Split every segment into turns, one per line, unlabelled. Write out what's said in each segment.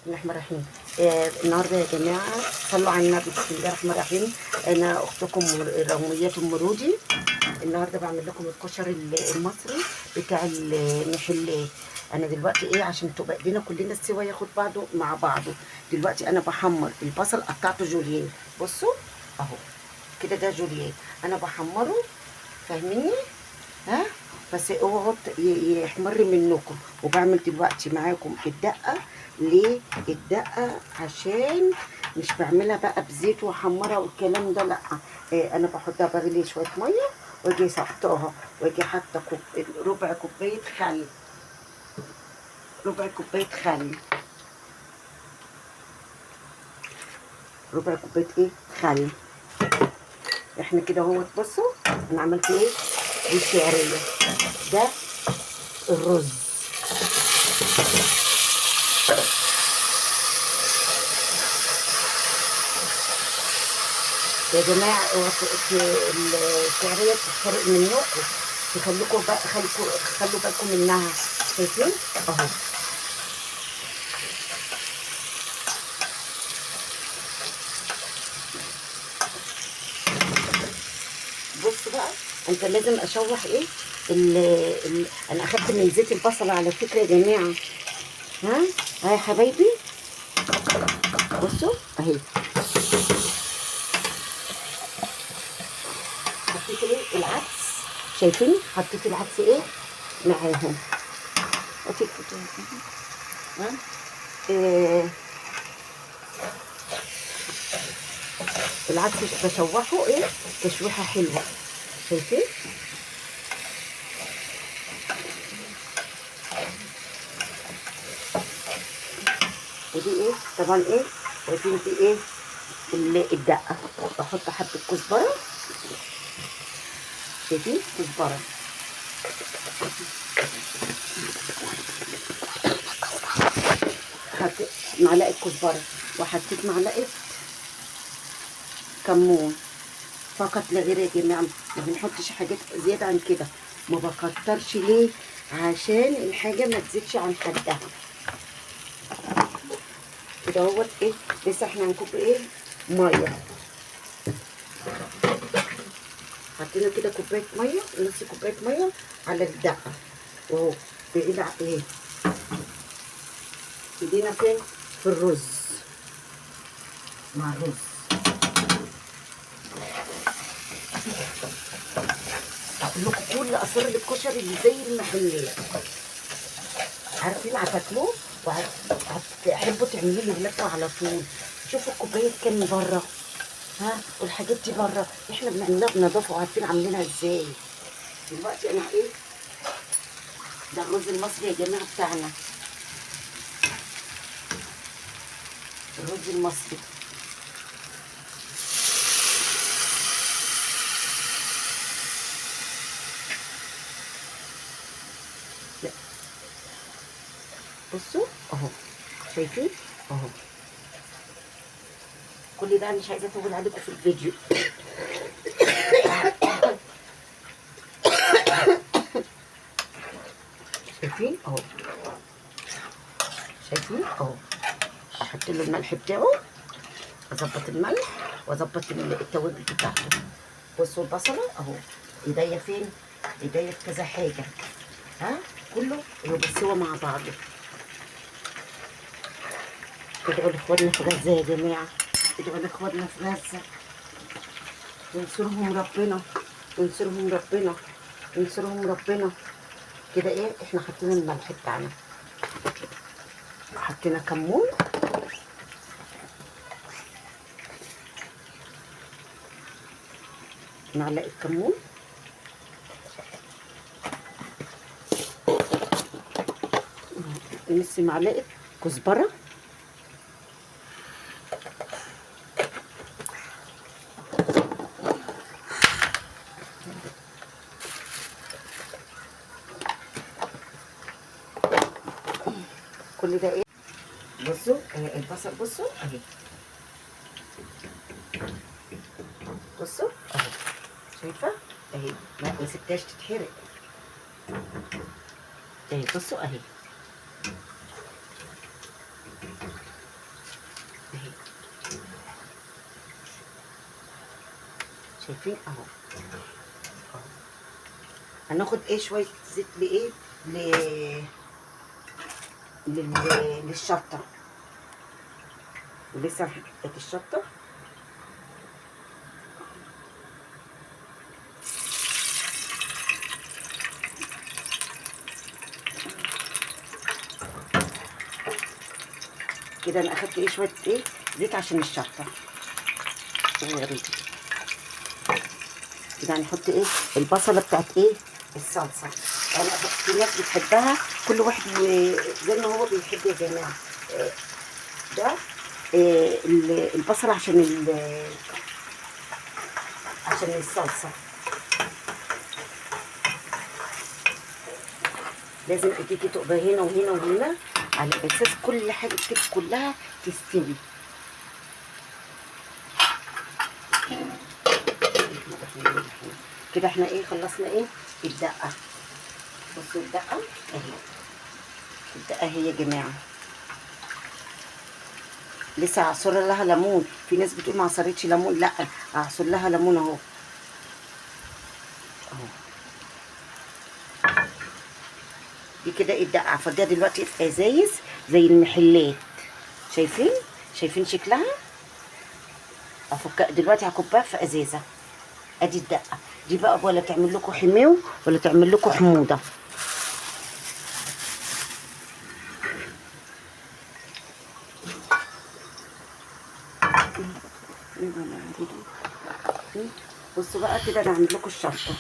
الرحمن الرحيم. النهارده يا جماعه صلوا على النبي، بسم الله الرحمن الرحيم. انا اختكم رميات ام رودي. النهارده بعمل لكم الكشري المصري بتاع المحلات. انا دلوقتي عشان تبقى ايدينا كلنا السوا ياخد بعضه مع بعضه. دلوقتي انا بحمر البصل، قطعته جوليان. بصوا اهو كده، ده جوليان انا بحمره، فاهميني؟ ها بس اوعوا يحمر منكم. وبعمل دلوقتي معاكم الدقه. ليه الدقه؟ عشان مش بعملها بقى بزيت واحمرها والكلام ده، لا. انا بحطها، بغلي شويه ميه واجي سقطاها، واجي حاطه ربع كوبايه خل. ربع كوبايه خل. ربع كوبايه خل. احنا كده اهوت. بصوا انا عملت بالشعريه. ده الرز. يا جماعه الشعريه بتتحرق منكم، تخليكم بقى، خلوا بالكم منها. شايفين اهو. بص بقى، انت لازم اشوح انا اخدت من زيت البصل على فكره يا جماعه. ها يا حبايبي، بصوا اهي. حطيت العدس. شايفين حطيت العدس معاهم. ها إيه العدس بشوحه تشويحه حلوه. شايفين؟ ودي طبعا شايفين دي الدقه. بحط حبه كزبره. شايفين كزبره؟ حطيت معلقه كزبره، وحطيت معلقه كمون فقط لا غير يا جماعه. ما بنحطش حاجات زياده عن كده، ما بكترش. ليه؟ عشان الحاجه ما تزيدش عن حدها. كده اهوت. لسه احنا هنكب ميه. حطينا كده كوبايه ميه، نص كوبايه ميه على الدقه، واهو بعيد عن ايدينا فين؟ في الرز. مع الرز اقول لكم كل اسرار الكشري اللي زي المحلات. عارفين هتاكلوه وهتحبوا تعملوا لاولادكم على طول. شوفوا الكوبايه كام بره، والحاجات دي بره، احنا بنعملها بنظافه وعارفين عاملينها ازاي. دلوقتي انا ده الرز المصري يا جماعه بتاعنا. الرز المصري. لا بصوا اهو، شايفين اهو. كل ده مش عايزه اطول عليكم في الفيديو. شايفين اهو. شايفين اهو. احط له الملح بتاعه، اظبط الملح واظبط التوابل بتاعته. بصوا البصله اهو. ايديا فين؟ ايديا في كذا حاجه. كله يبقى سوا مع بعضه. ادعوا لاخواننا في غزه يا جماعه، ادعوا لاخواننا في غزه، ينصرهم ربنا، ينصرهم ربنا، ينصرهم ربنا. كده احنا حطينا الملح بتاعنا، حطينا كمون، معلقه كمون، نص معلقه كزبره، كل ده بصوا البصل. بصوا اهي. بصوا اهي. شايفه اهي، ما سبتهاش تتحرق اهي. بصوا اهي. اهي، شايفين اهو. هناخد ايه شويه زيت لايه للشطه، ولسه حته الشطه. كده انا اخدت ايه شويه ايه زيت عشان الشطه صغيرين. كده هنحط ايه البصله بتاعت ايه الصلصه. انا في ناس بتحبها، كل واحد زي ما هو بيحب يا جماعه. ده البصله عشان الصلصه. لازم ايديكي تبقى هنا وهنا وهنا على اساس كل حاجه كده كلها تستوي. كده احنا ايه خلصنا ايه الدقه. بصوا الدقه اهي، الدقه اهي يا جماعه. لسه هعصر لها ليمون. في ناس بتقول ما عصرتش ليمون، لا هعصر لها ليمون اهو. اهو دي كده الدقه هفضيها دلوقتي في ازايز زي المحلات. شايفين؟ شايفين شكلها؟ افك دلوقتي هكبها في ازازه. ادي الدقه دي بقى، ولا تعمل لكم حماو ولا تعمل لكم حموضه. بصوا بقى كده انا هعمل لكم الشطه.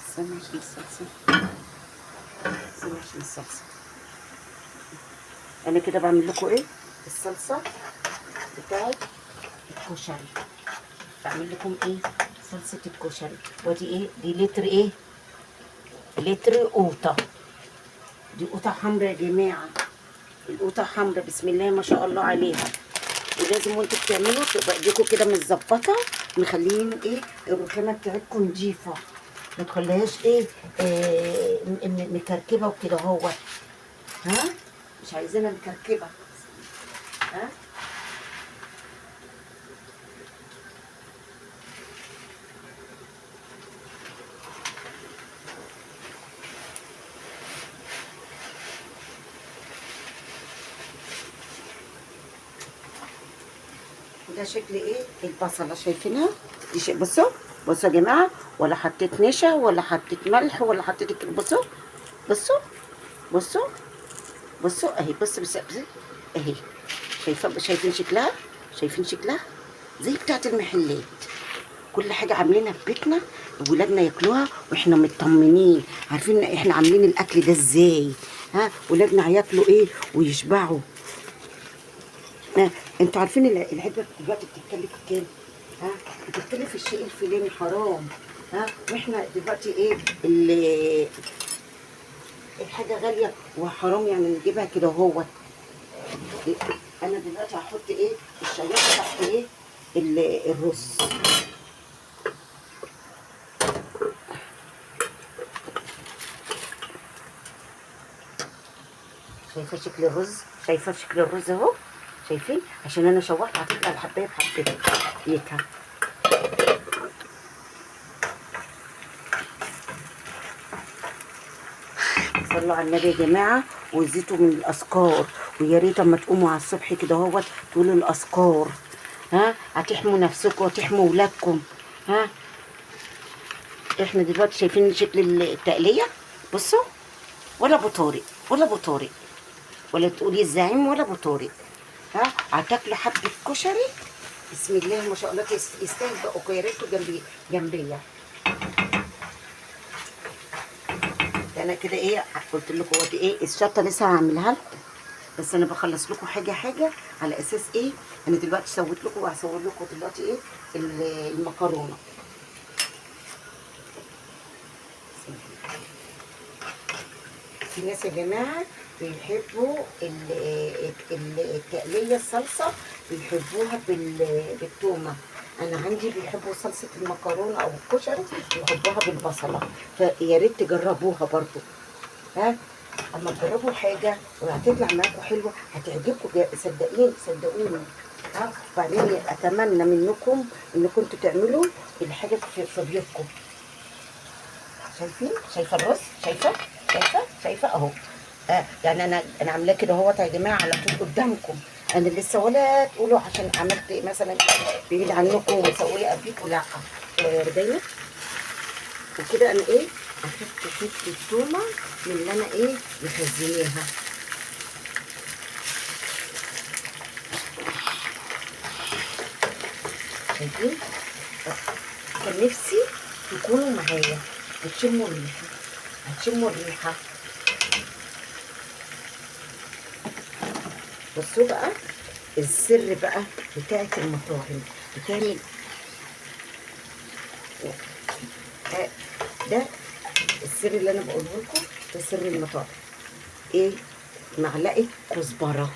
استنى عشان الصلصه، استنى عشان الصلصه. انا كده بعمل لكم ايه الصلصه بتاعت الكشري. بعمل لكم ايه صلصه الكشري. ودي ايه دي لتر ايه لتر قوطه. دي قوطه حمرا يا جماعه. القوطه حمرا بسم الله ما شاء الله عليها. ولازم وانتوا بتعملوا تبقى ايديكم كده متظبطه، مخليين ايه الرخامه بتاعتكم نضيفه، ما تخليهاش ايه مكركبه وكده اهوت. ها مش عايزينها مكركبه. ها وده شكل ايه البصله شايفينها دي شيء. بصوا بصوا يا جماعه، ولا حطيت نشا ولا حطيت ملح ولا حطيت بصوا بصوا بصوا بصوا اهي. بص اهي. شايفين شكلها؟ شايفين شكلها زي بتاعت المحلات. كل حاجه عاملينها في بيتنا ولادنا ياكلوها واحنا مطمنين، عارفين احنا عاملين الاكل ده ازاي. ها ولادنا هياكلوا ايه ويشبعوا. انتوا عارفين العلبه دلوقتي بتتكلف كام؟ ها بتتكلف الشيء الفلاني حرام. ها واحنا دلوقتي ايه الحاجه غاليه وحرام يعني نجيبها كده اهوت. انا دلوقتي هحط ايه الشياطه تحت ايه الرز. شايفه شكل الرز؟ شايفه شكل الرز اهو؟ شايفين؟ عشان انا شوحت هتطلع الحبايه بحبتها ديتها. صلوا على النبي يا جماعه وزيتوا من الاذكار. ويا ريت اما تقوموا على الصبح كده اهوت تقولوا الاذكار. ها هتحموا نفسكم وتحموا ولادكم. ها احنا دلوقتي شايفين شكل التقليه. بصوا ولا بطارق ولا بطارق، ولا تقولي الزعيم ولا بطارق. ها هتاكلوا حبه كشري بسم الله ما شاء الله. يستاهل بقى يا ريته جنبيا. انا كده ايه قلت لكم ودي ايه الشطه لسه هعملها لكم، بس انا بخلص لكم حاجه حاجه على اساس ايه. انا دلوقتي سويت لكم وهصور لكم دلوقتي ايه المكرونه. في ناس يا جماعه بيحبوا التقليه الصلصه بيحبوها بالتومه. انا عندي بيحبوا صلصه المكرونه او الكشري بيحبوها بالبصله، فيا ريت تجربوها برضو. ها اما تجربوا حاجه وهتطلع معاكم حلوه هتعجبكم، صدقيني صدقوني. ها، وبعدين اتمنى منكم انكم انتوا تعملوا الحاجه في بيوتكم. شايفين؟ شايفه الرز؟ شايفه اهو. يعني انا عاملاه كده اهوت يا جماعه على طول قدامكم. انا لسه ولا تقولوا عشان عملت مثلا بعيد عنكم ومسويه قبليكم، لا. باينه. وكده انا ايه، اخدت حته تومه من اللي انا ايه مخزنيها. شايفين؟ كان نفسي تكونوا معايا وتشموا الريحه، هتشموا الريحه. بصوا بقى السر بقى بتاعت المطاعم بتعمل ده. السر اللي انا بقوله لكم ده سر المطاعم. ايه؟ معلقه كزبره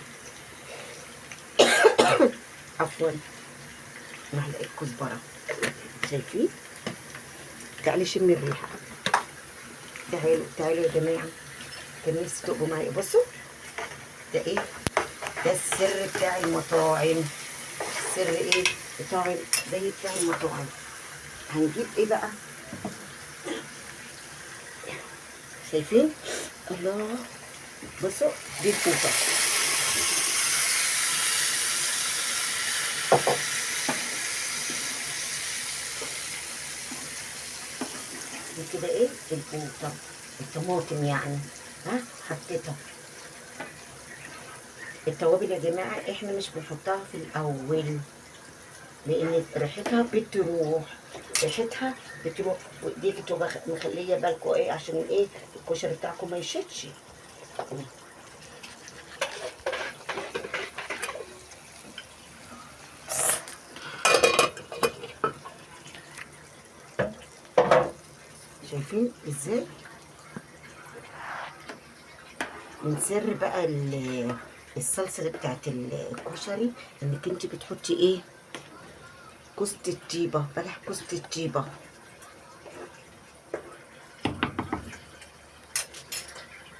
عفوا، معلقه كزبره. شايفين؟ تعالي شمي الريحه. تعالوا تعالوا يا جماعه، كان نفسي تبقوا معايا. بصوا ده ايه، ده السر بتاع المطاعم. السر ايه بتاع زي بتاع المطاعم. هنجيب ايه بقى؟ شايفين؟ الله، بصوا دي الكوسه. دي كده ايه الكوسه، الطماطم يعني. ها، حطيتها. التوابل يا جماعه احنا مش بنحطها في الاول لان ريحتها بتروح، ريحتها بتروح. ودي بتبقى مخليه بالكم ايه عشان ايه الكشري بتاعكم ما يشتش. شايفين ازاي؟ من سر بقى الصلصه بتاعت الكشري انك انت بتحطي ايه، كوسه الطيبه، بلح كوسه الطيبه.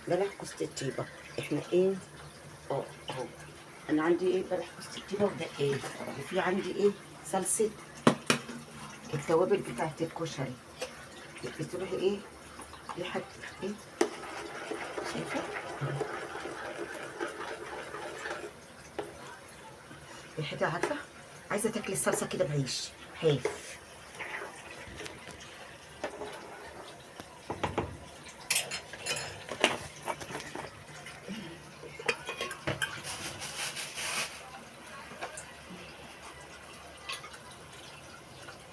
بلح كوسه الطيبه احنا ايه، اهو. انا عندي ايه، بلح كوسه الطيبه وده ايه، وفي عندي ايه، صلصه التوابل بتاعت الكشري. بتروحي ايه ريحه ايه، شايفه؟ ريحتها عارفه، عايزه تاكلي الصلصه كده بعيش حاف.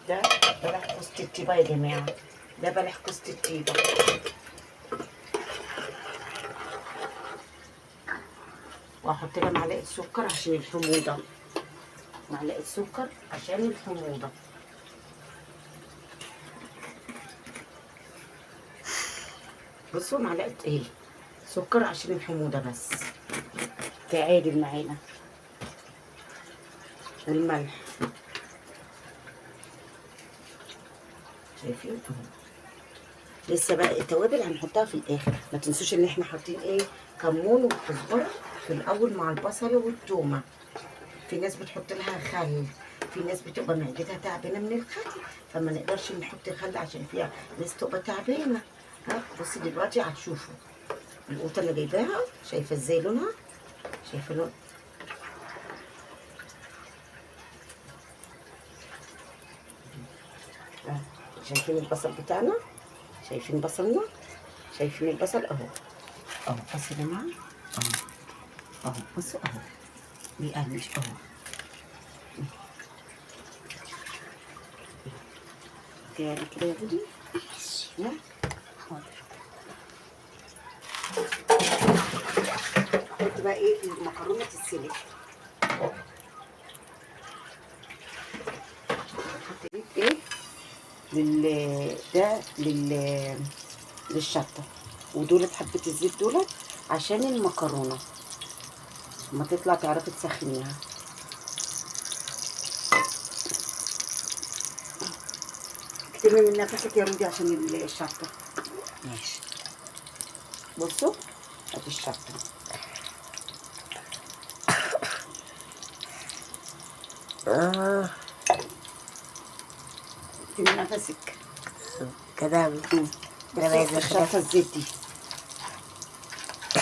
ده بلح كوسه الطيبه يا جماعه، ده بلح كوسه الطيبه. واحط لها معلقه سكر عشان الحموضه، معلقه سكر عشان الحموضه. بصوا معلقه ايه، سكر عشان الحموضه بس. تعادل معانا والملح. شايفين اهو. لسه بقى التوابل هنحطها في الاخر. ما تنسوش ان احنا حاطين ايه، كمون وكزبره في الاول مع البصل والثومه. في ناس بتحط لها خل، في ناس بتبقى معدتها تعبانه من الخل فما نقدرش نحط خل عشان فيها ناس تبقى تعبانه. ها، بصي دلوقتي هتشوفوا القوطه اللي جايباها، شايفه ازاي لونها، شايفه لون. شايفين البصل بتاعنا، شايفين بصلنا، شايفين البصل اهو. اهو بصوا يا جماعه، اهو اهو بصوا اهو بيقرمش اهو. تعالي كده يا بودي. ها، حاضر. حط بقى ايه المكرونه تتسلق. حط ايه للشطه، ودولت حبه الزيت دولت عشان المكرونه لما تطلع تعرفي تسخنيها. اكتبي من نفسك يا رودي عشان الشطه. ماشي. بصوا ادي الشطه. اكتمي نفسك
كده.
بس الشطه الزيت دي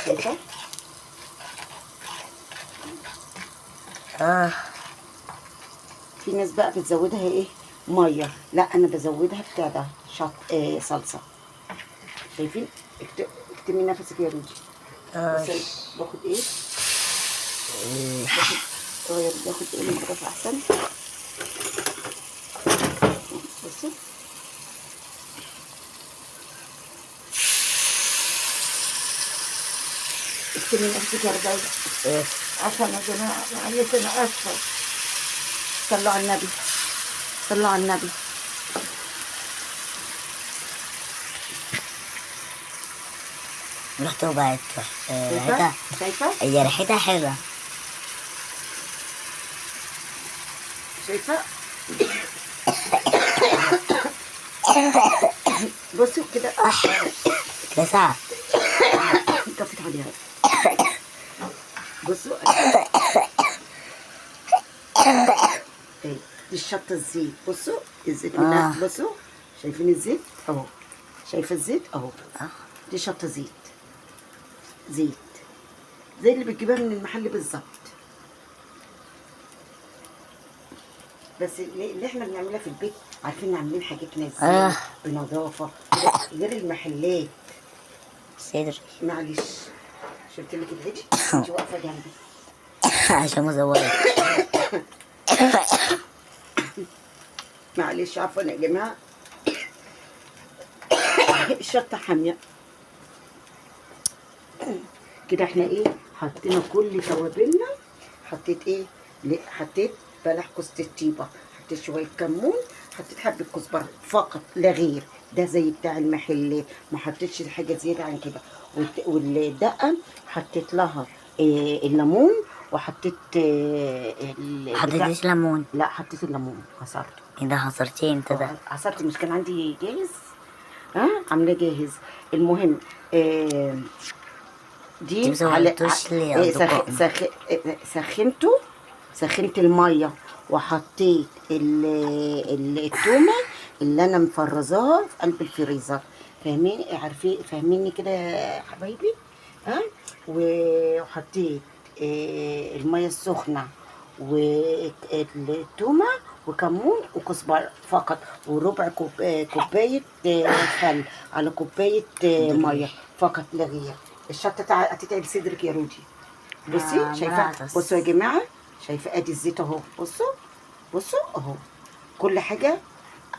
شايفه؟ في ناس بقى بتزودها ايه؟ ميه. لا انا بزودها بتاع ده صلصه. شايفين؟ اكتمي نفسك يا رودي. بس باخد ايه؟ باخد ايه من كده احسن. بصوا اكتمي نفسك يا رجاله. عفوا يا جماعه، معلش انا اسفه. صلوا على النبي، صلوا على النبي.
ريحته بقت
شايفه؟ شايفه؟
هي ريحتها حلوة.
شايفه؟ بصوا كده
كده ساعة
كفت عليها. بصوا ايه دي الشطه الزيت. بصوا الزيت منها. بصوا شايفين الزيت اهو. شايفه الزيت اهو. دي شطه زيت. زيت زي اللي بتجيبها من المحل بالظبط. بس اللي احنا بنعملها في البيت عارفين عاملين حاجات نازله بنظافه غير المحلات.
صدري
معلش شفت لك الهدي انت واقفه جنبي
عشان مزورة.
معلش عفوا يا جماعه. الشطه حاميه كده. احنا ايه حطينا كل توابلنا. حطيت ايه؟ حطيت بلح كوسه الطيبه، حطيت شويه كمون، حطيت حبه كزبره فقط لا غير. ده زي بتاع المحلات، ما حطيتش حاجه زياده عن كده. والدقه حطيت لها الليمون، وحطيت
حطيتش ليمون؟
لا حطيت الليمون عصرته.
ايه ده عصرتيه امتى ده؟
عصرته مش كان عندي جاهز. عاملاه جاهز. المهم دي على سخنته. سخنت الميه وحطيت التومه اللي انا مفرزاها في قلب الفريزر. فاهمين؟ عارفين؟ فاهميني كده يا حبايبي؟ وحطيت الميه السخنه والتومه وكمون وكزبره فقط، وربع كوبايه خل على كوبايه ميه فقط لا غير. الشطه هتتعب صدرك يا رودي. بصي شايفه؟ بصوا يا جماعه، شايفه؟ ادي الزيت اهو. بصوا بصوا اهو. كل حاجه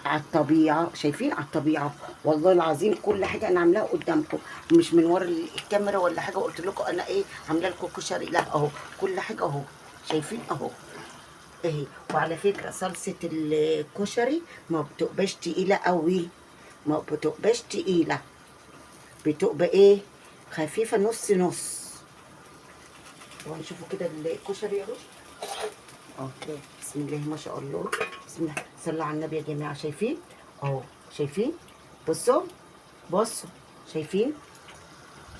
على الطبيعه. شايفين؟ على الطبيعه والله العظيم. كل حاجه انا عاملاها قدامكم، مش من ورا الكاميرا ولا حاجه قلت لكم انا ايه عامله لكم كشري. لا اهو كل حاجه اهو. شايفين اهو اهي. وعلى فكره صلصه الكشري ما بتبقاش تقيله قوي، ما بتبقاش تقيله، بتبقى ايه خفيفه نص نص. وهنشوفوا كده الكشري يا روش. اوكي بسم الله ما شاء الله. بسم الله. صلوا على النبي يا جماعه. شايفين اهو؟ شايفين؟ بصوا بصوا. شايفين؟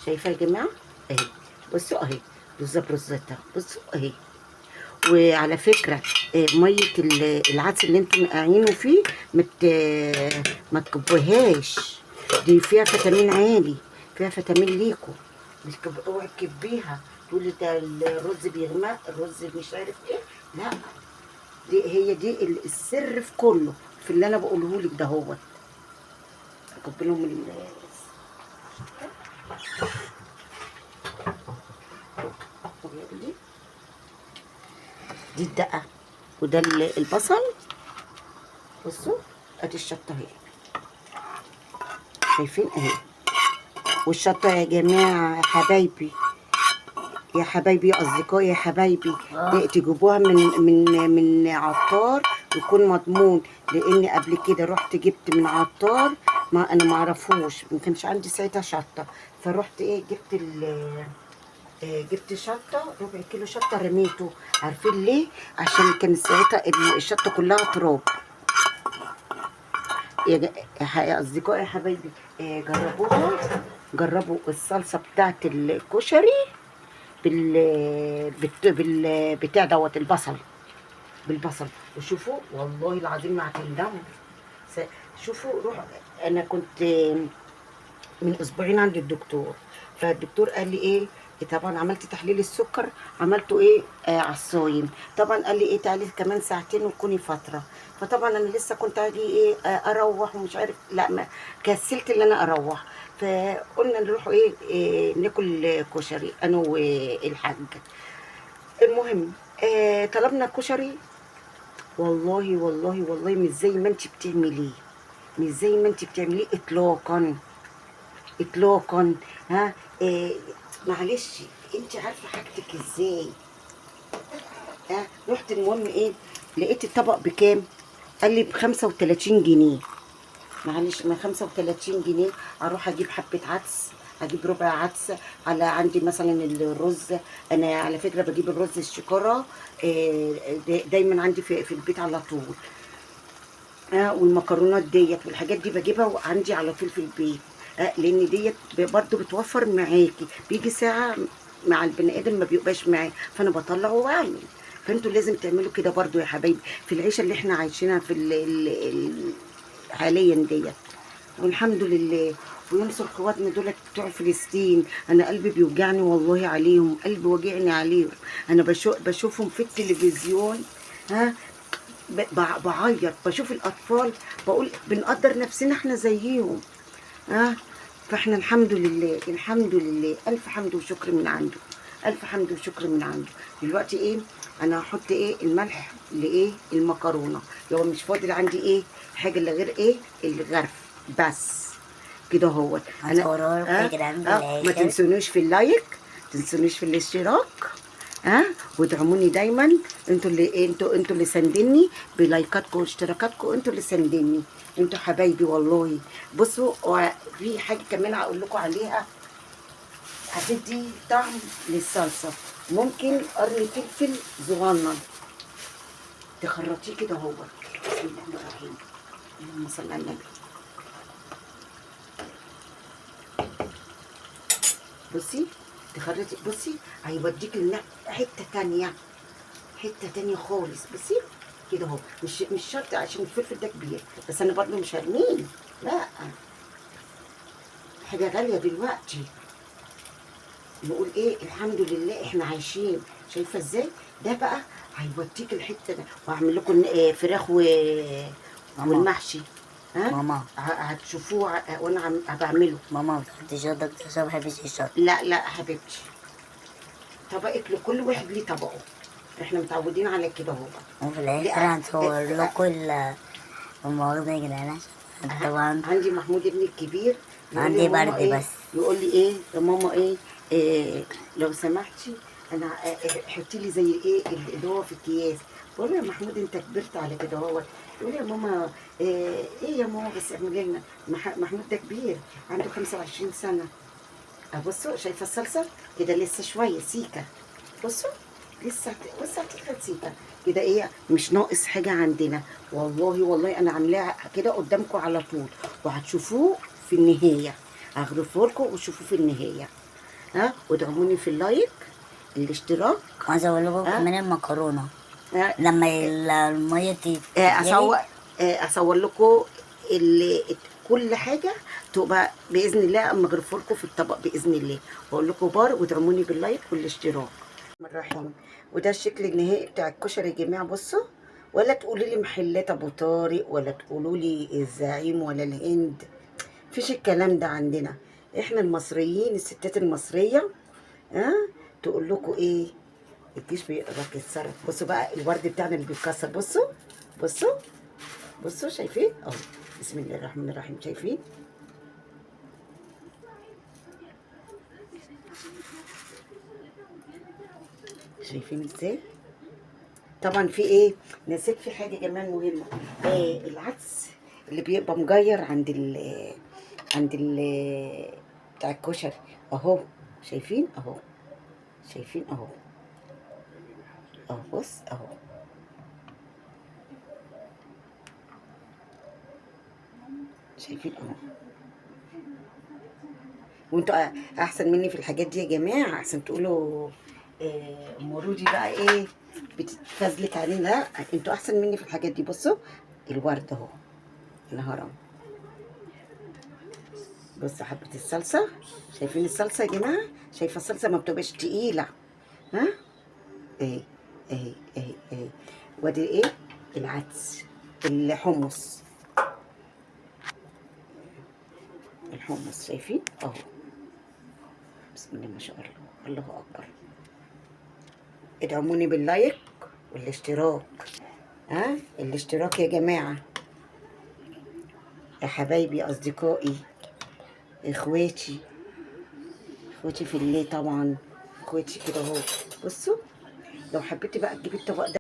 شايفه يا جماعه اهي؟ بصوا اهي بالظبط رزتها. بصوا اهي. وعلى فكره ميه العدس اللي انتم نقعينه فيه ما تكبوهاش. دي فيها فيتامين عالي، فيها فيتامين ليكم. مش اوعي تكبيها تقولي ده الرز بيغمق، الرز مش عارف ايه. لا هي دي السر في كله، في اللي انا بقوله لك ده. هو اكب لهم دي الدقه وده البصل. بصوا ادي الشطه اهي. شايفين اهي؟ والشطه يا جماعه يا حبايبي، يا حبايبي يا اصدقائي يا حبايبي، تجيبوها من عطار يكون مضمون. لان قبل كده رحت جبت من عطار ما انا ما اعرفوش، ما كانش عندي ساعتها شطه، فرحت ايه جبت شطه ربع كيلو شطه رميته. عارفين ليه؟ عشان كان ساعتها الشطه كلها تراب. يا اصدقائي يا حبايبي جربوها جربوا الصلصه بتاعت الكشري بتاع دوت البصل، بالبصل، وشوفوا والله العظيم ما هتندموا. شوفوا روح. انا كنت من اسبوعين عند الدكتور، فالدكتور قال لي ايه، طبعا عملت تحليل السكر، عملته ايه على الصايم. طبعا قال لي ايه تعالي كمان ساعتين وكوني فتره. فطبعا انا لسه كنت عادي ايه اروح ومش عارف، لا ما كسلت ان انا اروح. فقلنا نروح إيه ناكل كشري انا والحاج. المهم طلبنا كشري. والله والله والله مش زي ما انت بتعمليه، مش زي ما انت بتعمليه اطلاقا، اطلاقا. ها إيه، معلش، انت عارفه حاجتك ازاي. ها رحت المهم ايه، لقيت الطبق بكام؟ قال لي ب 35 جنيه. معلش ما 35 جنيه اروح اجيب حبه عدس، اجيب ربع عدس، على عندي مثلا الرز. انا على فكره بجيب الرز الشكاره دايما عندي في البيت على طول. والمكرونات ديت والحاجات دي بجيبها عندي على طول في البيت. لان ديت برضو بتوفر معاكي، بيجي ساعه مع البني ادم ما بيبقاش معاه، فانا بطلع وبعمل. فانتوا لازم تعملوا كده برضو يا حبايبي في العيشه اللي احنا عايشينها في حاليا ديت. والحمد لله. وينصر اخواتنا دول بتوع فلسطين، انا قلبي بيوجعني والله عليهم، قلبي وجعني عليهم. انا بشوفهم في التلفزيون. ها بعيط بشوف الاطفال، بقول بنقدر نفسنا احنا زيهم. ها فاحنا الحمد لله، الحمد لله، الف حمد وشكر من عنده، الف حمد وشكر من عنده. دلوقتي ايه، انا هحط ايه الملح لايه المكرونه، لو مش فاضل عندي ايه حاجه الا غير ايه الغرف بس كده. هو انا
هصورها لكم يا جدعان في
ما
الآخر.
تنسونوش في اللايك، تنسونيش في الاشتراك. وادعموني دايما. انتوا اللي ساندني بلايكاتكم واشتراكاتكم، انتوا اللي ساندني، انتوا حبايبي والله. بصوا في حاجه كمان هقول لكم عليها هتدي طعم للصلصه. ممكن قرن فلفل صغنن تخرطيه كده اهو. بسم الله الرحمن الرحيم، اللهم صل على النبي. بصي تخرطي، بصي هيوديك حته تانيه، حته تانيه خالص. بصي كده اهو، مش شرط عشان الفلفل ده كبير، بس انا برضه مش هرميه، لا، حاجه غاليه دلوقتي. نقول ايه الحمد لله احنا عايشين. شايفه ازاي ده بقى هيوديك الحته ده. وهعمل لكم فراخ
ماما
والمحشي.
ماما
هتشوفوه وانا بعمله.
ماما ما بتحطيش شطة عشان ما بحبش الشطة.
لا لا حبيبتي، طبقك لكل واحد ليه طبقه، احنا متعودين على كده اهو.
وفي
لا
الآخر هنصور لكم الموضوع ده يا جدعان عشان طبعا
عندي محمود ابني الكبير يقول لي يا
عندي
ماما
برد
ايه،
بس.
يقول لي ايه يا ماما إيه لو سمحتي انا حطي لي زي ايه اللي هو في اكياس. بقول له يا محمود انت كبرت على كده هو. يقول لي يا ماما ايه يا ماما بس اعملي لنا. محمود ده كبير عنده 25 سنه. بصوا شايفه الصلصه كده لسه شويه سيكه. بصوا لسه، بصوا هتفرد سيكه كده، ايه مش ناقص حاجه عندنا. والله والله انا عاملاها كده قدامكم على طول، وهتشوفوه في النهايه، هغرفه لكم وشوفوه في النهايه. وادعموني في اللايك الاشتراك.
عايزة أقول لكم
ها
كمان المكرونة
ها
لما المية تتغلي.
اصور لكم اللي كل حاجه تبقى باذن الله اما اغرفه لكم في الطبق باذن الله. واقول لكم بار وادعموني باللايك والاشتراك. الرحيم. وده الشكل النهائي بتاع الكشري يا جماعه. بصوا، ولا تقولوا لي محلات ابو طارق، ولا تقولوا لي الزعيم، ولا الهند، مفيش الكلام ده عندنا. احنا المصريين الستات المصريه. ها تقول لكم ايه، الجيش بيقدر يتصرف. بصوا بقى الورد بتاعنا اللي بيتكسر. بصوا بصوا بصوا شايفين اهو. بسم الله الرحمن الرحيم. شايفين، شايفين ازاي. طبعا في ايه، نسيت في حاجه كمان مهمه. العدس اللي بيبقى مجير عند ال بتاع الكشري اهو. شايفين اهو، شايفين اهو، اهو بص اهو. شايفين اهو. وانتوا احسن مني في الحاجات دي يا جماعه، احسن تقولوا ام رودي بقى ايه بتتفزلك علينا. لا، انتوا احسن مني في الحاجات دي. بصوا الورد اهو الهرم. بصوا حبه الصلصه، شايفين الصلصه يا جماعه؟ شايفه الصلصه ما بتبقاش تقيله. ها اهي اهي اهي اهي. وادي ايه العدس، الحمص، الحمص شايفين اهو. بسم الله ما شاء الله، الله اكبر. ادعموني باللايك والاشتراك. ها الاشتراك يا جماعة، يا حبايبي أصدقائي إخواتي، إخواتي في الله طبعا، إخواتي كده أهو. بصوا لو حبيتي بقى تجيبي الطبق ده